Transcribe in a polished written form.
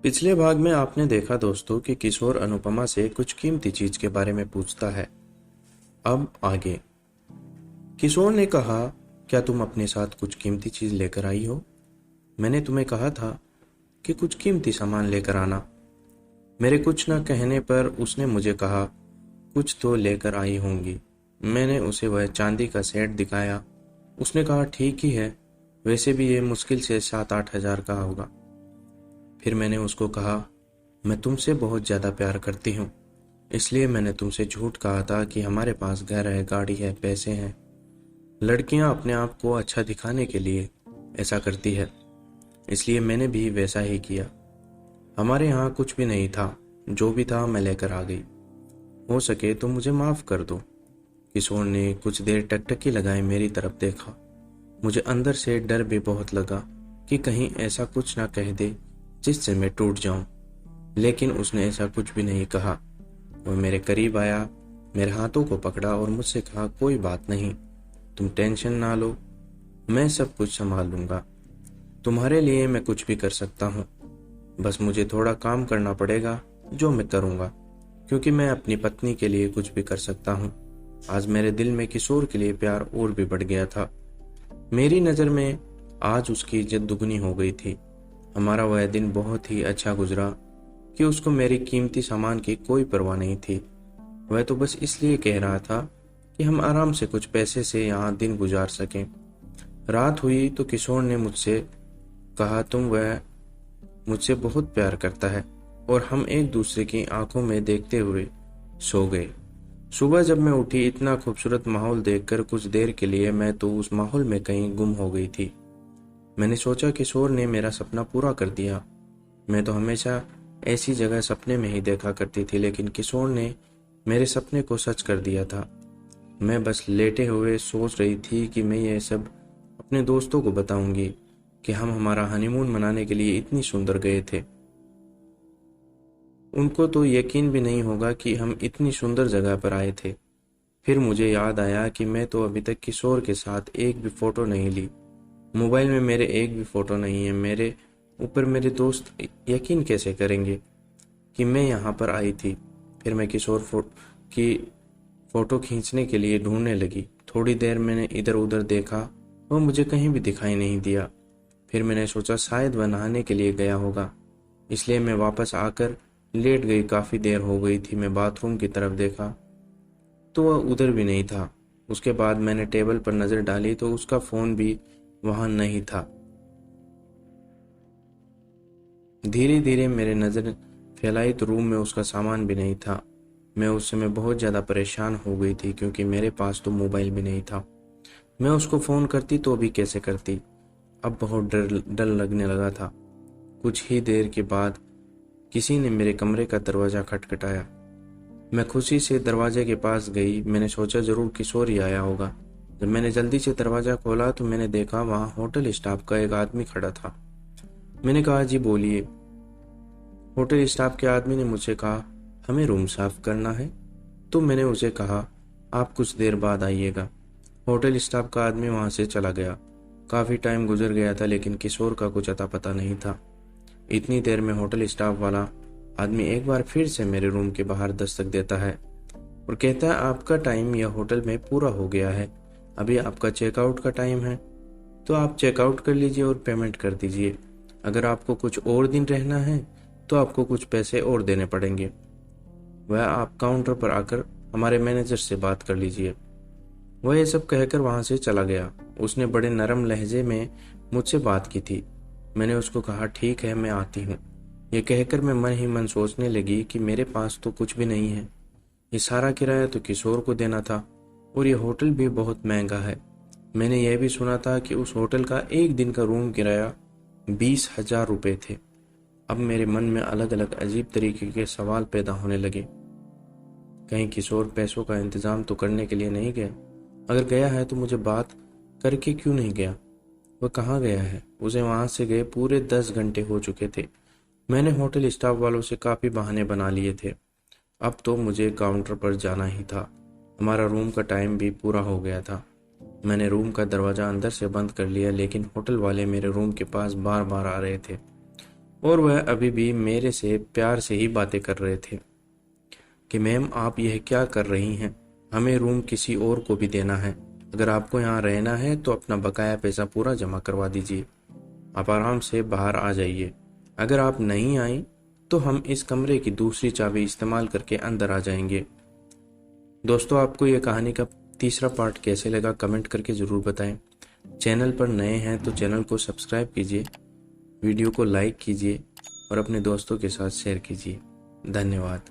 पिछले भाग में आपने देखा दोस्तों कि किशोर अनुपमा से कुछ कीमती चीज के बारे में पूछता है। अब आगे। किशोर ने कहा, क्या तुम अपने साथ कुछ कीमती चीज लेकर आई हो? मैंने तुम्हें कहा था कि कुछ कीमती सामान लेकर आना। मेरे कुछ न कहने पर उसने मुझे कहा, कुछ तो लेकर आई होंगी। मैंने उसे वह चांदी का सेट दिखाया। उसने कहा, ठीक ही है, वैसे भी ये मुश्किल से 7-8 हज़ार का होगा। फिर मैंने उसको कहा, मैं तुमसे बहुत ज़्यादा प्यार करती हूँ, इसलिए मैंने तुमसे झूठ कहा था कि हमारे पास घर है, गाड़ी है, पैसे हैं। लड़कियाँ अपने आप को अच्छा दिखाने के लिए ऐसा करती है, इसलिए मैंने भी वैसा ही किया। हमारे यहाँ कुछ भी नहीं था, जो भी था मैं लेकर आ गई। हो सके तो मुझे माफ़ कर दो। किशोर ने कुछ देर टकटकी लगाए मेरी तरफ देखा। मुझे अंदर से डर भी बहुत लगा कि कहीं ऐसा कुछ ना कह दे जिससे मैं टूट जाऊं, लेकिन उसने ऐसा कुछ भी नहीं कहा। वह मेरे करीब आया, मेरे हाथों को पकड़ा और मुझसे कहा, कोई बात नहीं, तुम टेंशन ना लो, मैं सब कुछ संभाल लूंगा। तुम्हारे लिए मैं कुछ भी कर सकता हूँ, बस मुझे थोड़ा काम करना पड़ेगा, जो मैं करूँगा, क्योंकि मैं अपनी पत्नी के लिए कुछ भी कर सकता हूँ। आज मेरे दिल में किशोर के लिए प्यार और भी बढ़ गया था। मेरी नज़र में आज उसकी इज्जत दुगनी हो गई थी। हमारा वह दिन बहुत ही अच्छा गुजरा कि उसको मेरी कीमती सामान की कोई परवाह नहीं थी। वह तो बस इसलिए कह रहा था कि हम आराम से कुछ पैसे से यहाँ दिन गुजार सकें। रात हुई तो किशोर ने मुझसे कहा, वह मुझसे बहुत प्यार करता है, और हम एक दूसरे की आंखों में देखते हुए सो गए। सुबह जब मैं उठी, इतना खूबसूरत माहौल देखकर कुछ देर के लिए मैं तो उस माहौल में कहीं गुम हो गई थी। मैंने सोचा, किशोर ने मेरा सपना पूरा कर दिया। मैं तो हमेशा ऐसी जगह सपने में ही देखा करती थी, लेकिन किशोर ने मेरे सपने को सच कर दिया था। मैं बस लेटे हुए सोच रही थी कि मैं ये सब अपने दोस्तों को बताऊंगी कि हम हमारा हनीमून मनाने के लिए इतनी सुंदर गए थे। उनको तो यकीन भी नहीं होगा कि हम इतनी सुंदर जगह पर आए थे। फिर मुझे याद आया कि मैं तो अभी तक किशोर के साथ एक भी फोटो नहीं ली। मोबाइल में मेरे एक भी फोटो नहीं है। मेरे ऊपर मेरे दोस्त यकीन कैसे करेंगे कि मैं यहाँ पर आई थी? फिर मैं किशोर की फोटो खींचने के लिए ढूंढने लगी। थोड़ी देर मैंने इधर उधर देखा, वह मुझे कहीं भी दिखाई नहीं दिया। फिर मैंने सोचा शायद वह नहाने के लिए गया होगा, इसलिए मैं वापस आकर लेट गई। काफ़ी देर हो गई थी। मैं बाथरूम की तरफ देखा तो वह उधर भी नहीं था। उसके बाद मैंने टेबल पर नज़र डाली तो उसका फ़ोन भी वहाँ नहीं था। धीरे धीरे मेरे नज़र फैलाई तो रूम में उसका सामान भी नहीं था। मैं उस समय बहुत ज़्यादा परेशान हो गई थी, क्योंकि मेरे पास तो मोबाइल भी नहीं था। मैं उसको फ़ोन करती तो अभी कैसे करती? अब बहुत डर डर लगने लगा था। कुछ ही देर के बाद किसी ने मेरे कमरे का दरवाज़ा खटखटाया। मैं खुशी से दरवाजे के पास गई। मैंने सोचा ज़रूर किशोर ही आया होगा। जब मैंने जल्दी से दरवाज़ा खोला तो मैंने देखा वहाँ होटल स्टाफ का एक आदमी खड़ा था। मैंने कहा, जी बोलिए। होटल स्टाफ के आदमी ने मुझसे कहा, हमें रूम साफ करना है। तो मैंने उसे कहा, आप कुछ देर बाद आइएगा। होटल स्टाफ का आदमी वहाँ से चला गया। काफ़ी टाइम गुजर गया था, लेकिन किशोर का कुछ अता पता नहीं था। इतनी देर में होटल स्टाफ वाला आदमी एक बार फिर से मेरे रूम के बाहर दस्तक देता है और कहता है, आपका टाइम यह होटल में पूरा हो गया है, अभी आपका चेकआउट का टाइम है, तो आप चेकआउट कर लीजिए और पेमेंट कर दीजिए। अगर आपको कुछ और दिन रहना है तो आपको कुछ पैसे और देने पड़ेंगे। वह आप काउंटर पर आकर हमारे मैनेजर से बात कर लीजिए। वह ये सब कहकर वहाँ से चला गया। उसने बड़े नरम लहजे में मुझसे बात की थी। मैंने उसको कहा, ठीक है, मैं आती हूँ। ये कहकर मैं मन ही मन सोचने लगी कि मेरे पास तो कुछ भी नहीं है। ये सारा किराया तो किशोर को देना था, और ये होटल भी बहुत महंगा है। मैंने यह भी सुना था कि उस होटल का एक दिन का रूम किराया 20,000 रुपये थे। अब मेरे मन में अलग अलग अजीब तरीके के सवाल पैदा होने लगे। कहीं किशोर पैसों का इंतजाम तो करने के लिए नहीं गया? अगर गया है तो मुझे बात करके क्यों नहीं गया? वह कहाँ गया है? उसे वहां से गए पूरे 10 घंटे हो चुके थे। मैंने होटल स्टाफ वालों से काफ़ी बहाने बना लिए थे। अब तो मुझे काउंटर पर जाना ही था। हमारा रूम का टाइम भी पूरा हो गया था। मैंने रूम का दरवाज़ा अंदर से बंद कर लिया, लेकिन होटल वाले मेरे रूम के पास बार बार आ रहे थे। और वह अभी भी मेरे से प्यार से ही बातें कर रहे थे कि मैम आप यह क्या कर रही हैं, हमें रूम किसी और को भी देना है। अगर आपको यहाँ रहना है तो अपना बकाया पैसा पूरा जमा करवा दीजिए, आप आराम से बाहर आ जाइए। अगर आप नहीं आई तो हम इस कमरे की दूसरी चाबी इस्तेमाल करके अंदर आ जाएंगे। दोस्तों, आपको यह कहानी का तीसरा पार्ट कैसे लगा कमेंट करके ज़रूर बताएं। चैनल पर नए हैं तो चैनल को सब्सक्राइब कीजिए, वीडियो को लाइक कीजिए और अपने दोस्तों के साथ शेयर कीजिए। धन्यवाद।